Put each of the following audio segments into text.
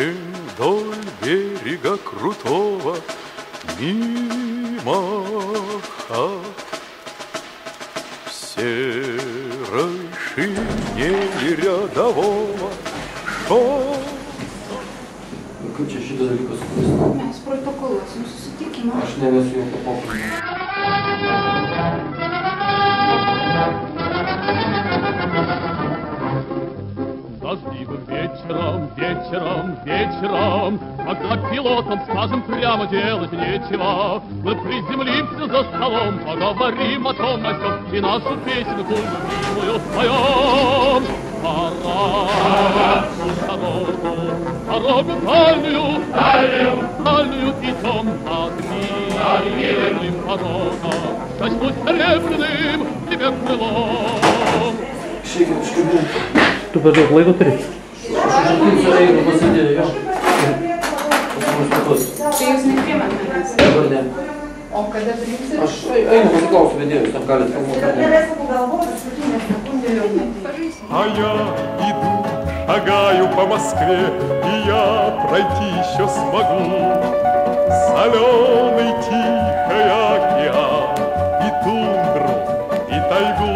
вдоль берега крутого, мимо хат. В серой шинели рядового шел. Чи ще далеко спустити? З протоколу, тільки можна. Аж не весь його попав. Дождливым вечером, когда пилотам, скажем прямо, делать нечего, мы приземлимся за столом, поговорим о том, о сём, и нашу песенку любимую споем. Пора дорогу дальнюю идем огненным порогом, качнусь серебряным тебе крылом. Tu perdeu o colega ou três? Tai jūs nepriimate manęs? Dabar ne. O kada priimsit? Aš einu pasiklausiu vedėjus, ar galit filmuoti. А я иду, шагаю по Москве, и я пройти еще смогу. Соленый тихий океан, и тундру, и тайгу.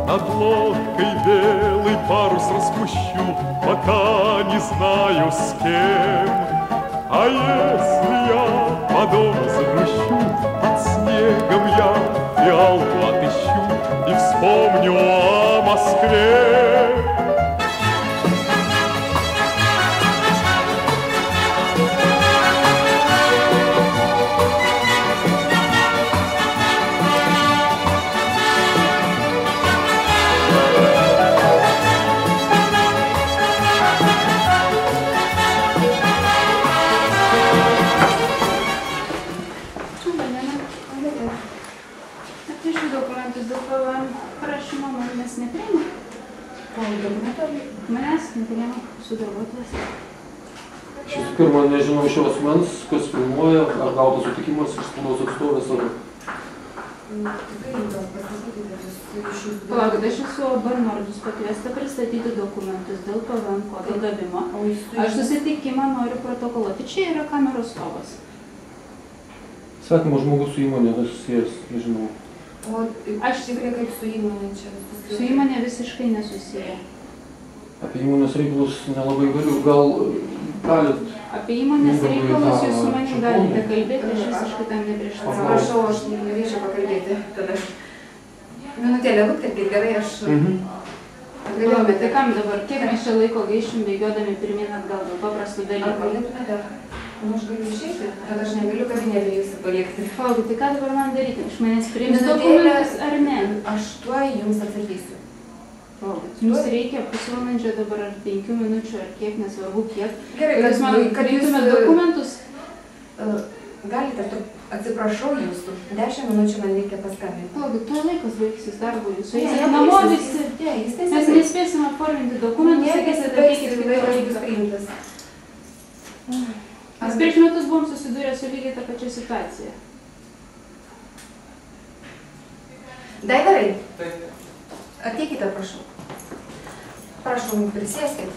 Над лодкой белый парус распущу, пока не знаю с кем. А если я по дому загрущу, под снегом я фиалку отыщу и вспомню о Москве. Atvežiu dokumentus dėl PVM prašymo, manęs nepriima. Manęs nepriima su darbuotojas. Šis pirma, nežinau šio asmens, kas filmuoja, ar gautas sutikimas iš spaudos atstovės ar... Palaukit, aš esu Barnardus pakviesta pristatyti dokumentus dėl PVM kodo gavimo. Aš susitikimą noriu protokoluoti. Čia yra kameros stovas. Svetimas žmogus su įmonė nesusijęs, nežinau. O aš tikrai kaip su įmonė čia? Su įmonė visiškai nesusiję. Apie įmonės reikalus nelabai galiu, gal galit... Apie įmonės reikalus jūs su manim galite kalbėti, aš visiškai tam neprieštarauju. Atsiprašau, aš nenorėčiau pakalbėti tada. Minutėlę, luktelkit, gerai, aš... Galėjome, tai kam dabar, kiek mes čia laiko gaišim bėgiodami pirmyn atgal dėl paprastų Ar dalykų? galėtume dar? Aš galiu išeiti, bet aš negaliu kabinėlį jūsų palikti. Palaukit, tai ką dabar man daryti? Iš manęs priims dokumentus ar ne? Aš tuoj jums atsakysiu. Palaukit, jums reikia pusvalandžio dabar ar 5 minučių ar kiek, nesvarbu kiek. Gerai, Kad jūs man priimtumėt dokumentus? Galite, atsiprašau jūsų, 10 minučių man reikia paskambinti. Palaukit, tuo laikas baigsis darbo jūsų. Eisit namo visi. Mes nespėsim apforminti dokumentus, sakysit, ateikit kitą laiką. Mes prieš metus buvom susidūrę su lygiai tą pačią situaciją. Daivarai, ateikite, prašau. Prašau, prisėskit.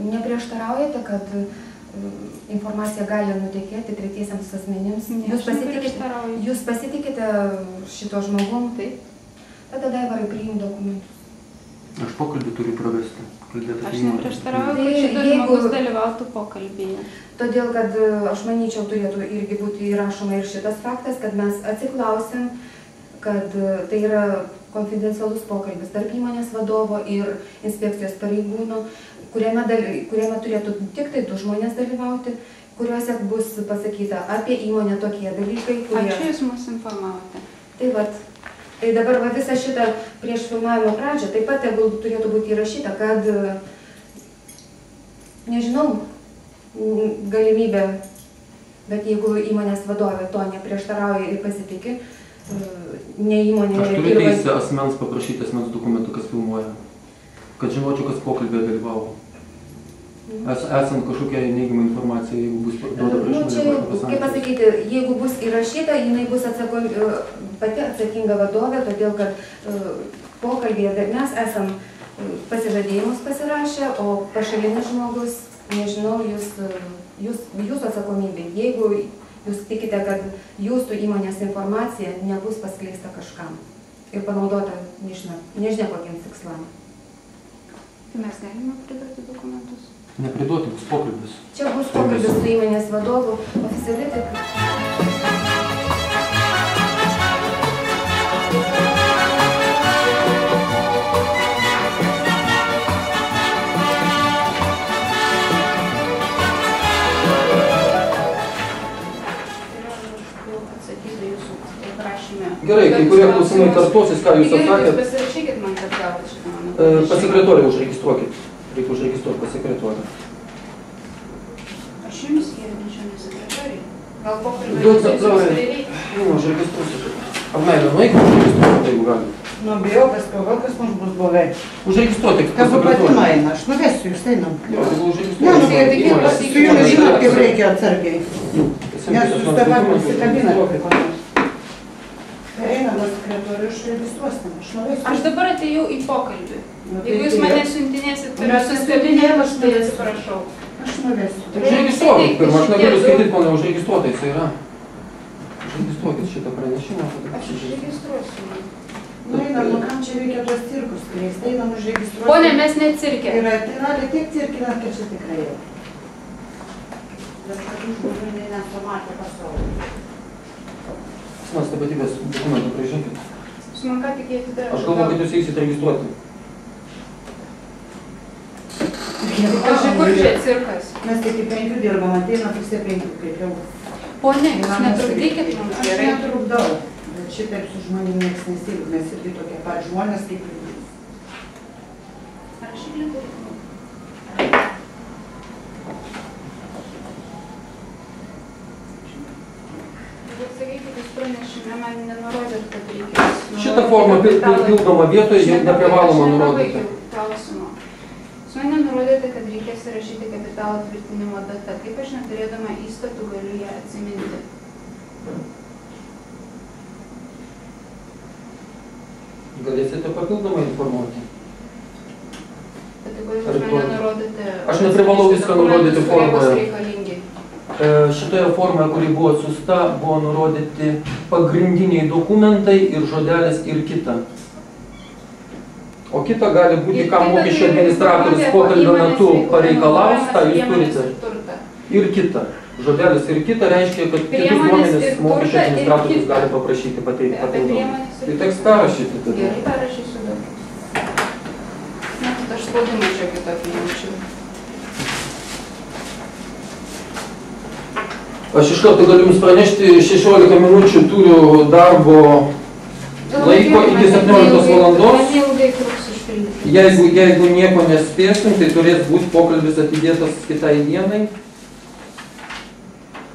Neprieštaraujate, kad informacija gali nutekėti tretiesiams asmenims? Jūs pasitikite šito žmogum? Taip. Tada, Daivarai, priim dokumentus. Aš pokalbį turiu pravesti. Aš neprieštarauju, kad šitas žmogus dalyvautų pokalbėje. Todėl, kad aš manyčiau, turėtų irgi būti įrašoma ir šitas faktas, kad mes atsiklausim, kad tai yra konfidencialus pokalbis tarp įmonės vadovo ir inspekcijos pareigūno, kuriame turėtų tik tai 2 žmonės dalyvauti, kuriuose bus pasakyta apie įmonę tokie dalykai, kurie... Ačiū, jūs mus informavote. Tai vat. Tai dabar va visą šitą prieš filmavimo pradžią taip pat turėtų būti įrašyta, kad, nežinau, galimybė, bet jeigu įmonės vadovė to neprieštarauja ir pasitikė, ne įmonė... Aš turiu teisę asmens paprašyti asmens dokumentų, kas filmuoja, kad žinočiau, kas pokalbėje dalyvavo. Esant kažkokia neigiama informacija, jeigu bus duoda prieš mane. Kaip pasakyti, jeigu bus įrašyta, jinai bus pati atsakinga vadovė, todėl kad pokalbėje mes esam pasižadėjimus pasirašę, o pašalinis žmogus, nežinau, jūsų atsakomybė. Jeigu jūs tikite, kad jūsų įmonės informacija nebus paskleista kažkam ir panaudota nežinia kokiems tikslams. Tai mes galime priduoti dokumentus? Nepriduoti, bus pokalbis. Čia bus pokalbis su įmonės vadovu, oficialiai taip. Gerai, kai kurie klausimai kartosis, ką jūs atsakėt. Pasirašykit man, kad gauti šitą mano. Pasekretorį užregistruokit. Reikia užregistruoti pasekretorį. Aš jums skiriu, ne sekretoriai. Gal pokalbį reikia? Užregistruosiu. Apmeilė, nueikit užregistruoti, jeigu galite. Nu, bijau, paskui kas mums bus blogai. Užregistruoti Kas bu pati maina, aš nuvesiu, jūs einam. Jeigu Su jumis žinot, kaip reikia atsargiai. Nes jūs tą pat pasikabinat. Einam, sekretorių užregistruosim, aš nuvesiu. Aš dabar atėjau į pokalbį. Nu, Jeigu jūs mane siuntinėsit per Mes visus siuntinėjam, kabinetus, tai atsiprašau. Aš nuvesiu. Užregistruokit pirmą, aš negaliu skaityti, kol neužregistruota jis yra. Užregistruokit šitą pranešimą. Aš užregistruosiu. Nu, einam, nu kam čia reikia tuos cirkus skleisti, einam užregistruoti. Pone, mes ne cirke. Yra tiek cirkinat, kad čia tikrai jau. Bet tokių žmonių nesumatė pasaulį. Asmens tapatybės dokumentų pražinkit. Jūs man ką tik jie atidavė. Aš galvoju, kad jūs eisit registruoti. Aš kur čia cirkas? Mes tik į 5 dirbam, ateina pusė 5, kaip jau. Pone, jūs netrukdykit man. Aš netrukdau, bet šitaip su žmonėm nieks nesilik, mes irgi tokie pat žmonės kaip ir jūs. Rašyklį turite? Sakykit, jūs pranešime man nenurodėt, kad reikės. Šitą formą pildoma vietoje neprivaloma nurodyti. Klausimo. Jūs man nenurodėte, kad reikės įrašyti kapitalo tvirtinimo datą. Kaip aš neturėdama įstatų galiu ją atsiminti? Galėsite papildomai informuoti. Bet jeigu jūs man nenurodėte... Aš neprivalau viską nurodyti formoje. Reikalingi. Šitoje formoje, kuri buvo atsiųsta, buvo nurodyti pagrindiniai dokumentai ir žodelis ir kita. O kita gali būti, ką mokesčių administratorius pokalbio metu pareikalaus, tą jūs turite. Ir kita. Žodelis ir kita reiškia, kad kitus duomenis mokesčių administratorius gali paprašyti pateikti papildomai. Tai teks perrašyti tada. Gerai, perrašysiu dabar. Na, tad aš spaudimą čia kitokį jaučiu. Aš iš karto galiu jums pranešti, 16 minučių turiu darbo laiko iki 17 valandos. Jeigu nieko nespėsim, tai turės būti pokalbis atidėtas kitai dienai.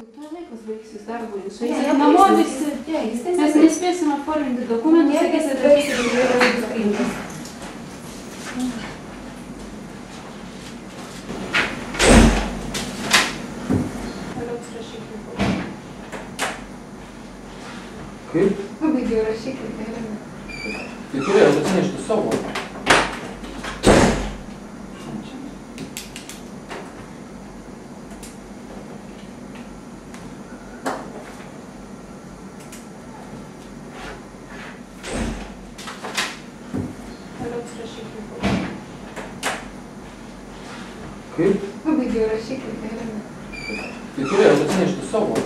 Tuo laikas baigsis darbo, jūs eisit namo visi. Mes nespėsim atforminti dokumentus, sakysit, reikia. Kaip? Labai gerai rašykit, galime. Tai turėjau atsinešti savo. Kaip? Labai gerai rašykit, galime. Tai turėjau atsinešti savo.